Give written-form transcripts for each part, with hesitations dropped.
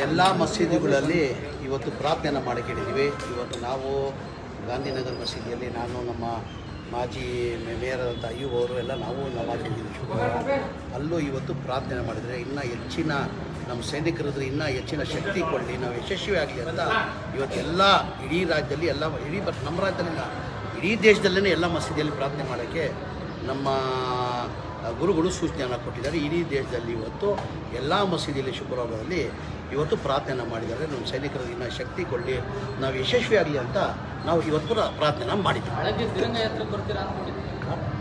ಎಲ್ಲ ಮಸೀದಿಗಳಲ್ಲಿ ಇವತ್ತು ಪ್ರಾರ್ಥನೆಯನ್ನು ಮಾಡಿಕೊಂಡಿದ್ದೀವಿ. ಇವತ್ತು ನಾವು ಗಾಂಧಿನಗರ ಮಸೀದಿಯಲ್ಲಿ ನಾನು ನಮ್ಮ ಮಾಜಿ ಮೇಯರಾದಂಥ ಅಯ್ಯೂಬ್ ಅವರು ಎಲ್ಲ ನಾವು ನಮಾಜಿದ್ದೀವಿ ಶುಕ್ರವಾರ. ಅಲ್ಲೂ ಇವತ್ತು ಪ್ರಾರ್ಥನೆ ಮಾಡಿದರೆ ಇನ್ನೂ ಹೆಚ್ಚಿನ ನಮ್ಮ ಸೈನಿಕರಿದ್ರೆ ಇನ್ನೂ ಹೆಚ್ಚಿನ ಶಕ್ತಿ ಕೊಡಲಿ, ನಾವು ಯಶಸ್ವಿ ಆಗಲಿ ಅಂತ ಇವತ್ತು ಎಲ್ಲ ಇಡೀ ರಾಜ್ಯದಲ್ಲಿ ಎಲ್ಲ ನಮ್ಮ ರಾಜ್ಯದಲ್ಲಿಲ್ಲ ಇಡೀ ದೇಶದಲ್ಲೇ ಎಲ್ಲ ಮಸೀದಿಯಲ್ಲಿ ಪ್ರಾರ್ಥನೆ ಮಾಡೋಕ್ಕೆ ನಮ್ಮ ಗುರುಗಳು ಸೂಚನೆಯನ್ನು ಕೊಟ್ಟಿದ್ದಾರೆ. ಇಡೀ ದೇಶದಲ್ಲಿ ಇವತ್ತು ಎಲ್ಲ ಮಸೀದಿಯಲ್ಲಿ ಶುಕ್ರವಾರದಲ್ಲಿ ಇವತ್ತು ಪ್ರಾರ್ಥನೆ ಮಾಡಿದ್ದಾರೆ. ನಮ್ಮ ಸೈನಿಕರಿಗೆ ಇನ್ನೂ ಶಕ್ತಿ ಕೊಡಲಿ, ನಾವು ಯಶಸ್ವಿ ಆಗಲಿ ಅಂತ ನಾವು ಇವತ್ತು ಪ್ರಾರ್ಥನೆ ಮಾಡಿದ್ದೀವಿ.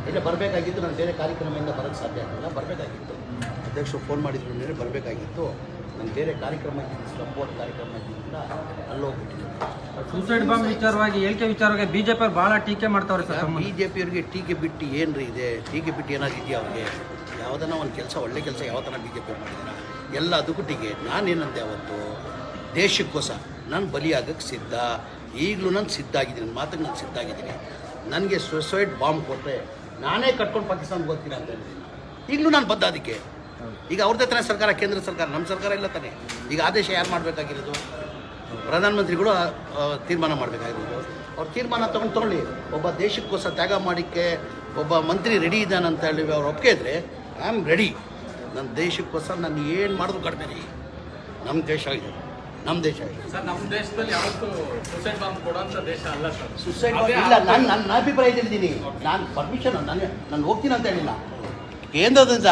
ಇಲ್ಲ ಬರಬೇಕಾಗಿತ್ತು, ನಾನು ಬೇರೆ ಕಾರ್ಯಕ್ರಮದಿಂದ ಬರೋಕ್ಕೆ ಸಾಧ್ಯ ಆಗಿಲ್ಲ. ಬರಬೇಕಾಗಿತ್ತು, ಅಧ್ಯಕ್ಷರು ಫೋನ್ ಮಾಡಿದ್ರು ಮೇಲೆ ಬರಬೇಕಾಗಿತ್ತು. ನಾನು ಬೇರೆ ಕಾರ್ಯಕ್ರಮ ಇದ್ದೀನಿ, ಸಪೋರ್ಟ್ ಕಾರ್ಯಕ್ರಮ ಇದ್ದಿದ್ದರಿಂದ ಅಲ್ಲಿ ಹೋಗ್ಬಿಟ್ಟಿದ್ದೀನಿ. ಸೂಸೈಡ್ ಬಾಂಬ್ ವಿಚಾರವಾಗಿ ಹೇಳಿಕೆ ವಿಚಾರವಾಗಿ ಬಿಜೆಪಿ ಅವ್ರು ಭಾಳ ಟೀಕೆ ಮಾಡ್ತಾವ್ರೆ ಸರ್. ಬಿಜೆಪಿಯವ್ರಿಗೆ ಟೀಕೆ ಬಿಟ್ಟು ಏನ್ರಿ ಇದೆ? ಟೀಕೆ ಬಿಟ್ಟು ಏನಾದ್ರು ಇದೆಯಾ ಅವ್ರಿಗೆ? ಯಾವುದನ್ನ ಒಂದು ಕೆಲಸ ಒಳ್ಳೆ ಕೆಲಸ ಯಾವ ಥರ ಬಿಜೆಪಿ ಮಾಡಿದ್ದಾರೆ ಎಲ್ಲ ಅದಕ್ಕೂ ಟೀಕೆ. ನಾನೇನಂತೆ ಅವತ್ತು ದೇಶಕ್ಕೋಸ್ಕರ ನಾನು ಬಲಿಯಾಗಕ್ಕೆ ಸಿದ್ಧ, ಈಗಲೂ ನಾನು ಸಿದ್ಧ ಆಗಿದ್ದೀನಿ, ನನ್ನ ಮಾತಿಗೆ ನಾನು ಸಿದ್ಧ ಆಗಿದ್ದೀನಿ. ನನಗೆ ಸೂಸೈಡ್ ಬಾಂಬ್ ಕೊಟ್ಟರೆ ನಾನೇ ಕಟ್ಕೊಂಡು ಪಾಕಿಸ್ತಾನಕ್ಕೆ ಹೋಗ್ತೀನಿ ಅಂತ ಹೇಳಿದ್ದೀನಿ. ಈಗಲೂ ನಾನು ಬದ್ಧ ಅದಕ್ಕೆ. ಈಗ ಅವ್ರದ್ದೇ ತಾನೇ ಸರ್ಕಾರ, ಕೇಂದ್ರ ಸರ್ಕಾರ, ನಮ್ಮ ಸರ್ಕಾರ ಇಲ್ಲ ತಾನೆ. ಈಗ ಆದೇಶ ಯಾರು ಮಾಡಬೇಕಾಗಿರೋದು? ಪ್ರಧಾನಮಂತ್ರಿಗಳು ತೀರ್ಮಾನ ಮಾಡಬೇಕಾಗಿರೋದು. ಅವ್ರು ತೀರ್ಮಾನ ತೊಗೊಳ್ಳಿ. ಒಬ್ಬ ದೇಶಕ್ಕೋಸ್ಕರ ತ್ಯಾಗ ಮಾಡೋಕ್ಕೆ ಒಬ್ಬ ಮಂತ್ರಿ ರೆಡಿ ಇದ್ದಾನೆ ಅಂತ ಹೇಳಿ ಅವ್ರು ಒಪ್ಪಿಗೆ ಇದ್ದರೆ ಐ ಆಮ್ ರೆಡಿ. ನನ್ನ ದೇಶಕ್ಕೋಸ್ಕರ ನಾನು ಏನು ಮಾಡಿದ್ರು ಕಡಿಮೆ ರೀ. ನಮ್ಮ ದೇಶ ಇದೆ, ನಮ್ಮ ದೇಶ ಇದೆ ಸರ್. ನಮ್ಮ ದೇಶದಲ್ಲಿ ಯಾವತ್ತೂ ಸೂಸೈಡ್ ಬಾಂಬ್ ಕೊಡುವಂಥ ದೇಶ ಅಲ್ಲ ಸರ್. ಸೂಸೈಡ್ ಬಾಂಬ್ ಇಲ್ಲ. ನನ್ನ ಅಭಿಪ್ರಾಯ ಹೇಳಿದ್ದೀನಿ. ನಾನು ಪರ್ಮಿಷನ್ ನಾನು ಹೋಗ್ತೀನಿ ಅಂತ ಹೇಳಿಲ್ಲ. ಕೇಂದ್ರದಿಂದ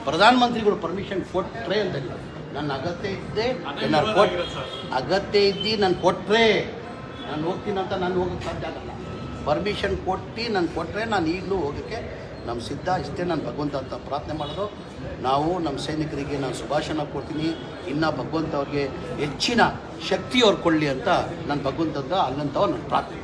ಪ್ರಧಾನಮಂತ್ರಿಗಳು ಪರ್ಮಿಷನ್ ಕೊಟ್ಟರೆ ಅಂತ ಹೇಳಿಲ್ಲ. ನನ್ನ ಅಗತ್ಯ ಇದ್ದೆ ಅಗತ್ಯ ಇದ್ದು ನಾನು ಕೊಟ್ಟರೆ ನಾನು ಹೋಗ್ತೀನಿ ಅಂತ ನಾನು ಹೋಗೋಕ್ಕೆ ಸಾಧ್ಯ ಆಗಲ್ಲ. ಪರ್ಮಿಷನ್ ಕೊಟ್ಟು ನಾನು ಕೊಟ್ಟರೆ ನಾನು ಈಗಲೂ ಹೋಗೋಕ್ಕೆ ನಮ್ಮ ಸಿದ್ಧ. ಇಷ್ಟೇ ನಾನು ಭಗವಂತ ಅಂತ ಪ್ರಾರ್ಥನೆ ಮಾಡೋದು. ನಾವು ನಮ್ಮ ಸೈನಿಕರಿಗೆ ನಾನು ಶುಭಾಶಯ ಕೊಡ್ತೀನಿ. ಇನ್ನು ಭಗವಂತ ಅವ್ರಿಗೆ ಹೆಚ್ಚಿನ ಶಕ್ತಿ ಅವ್ರು ಕೊಡಲಿ ಅಂತ ನಾನು ಭಗವಂತಂತ ಅಲ್ಲಂತವ ನಾನು ಪ್ರಾರ್ಥನೆ.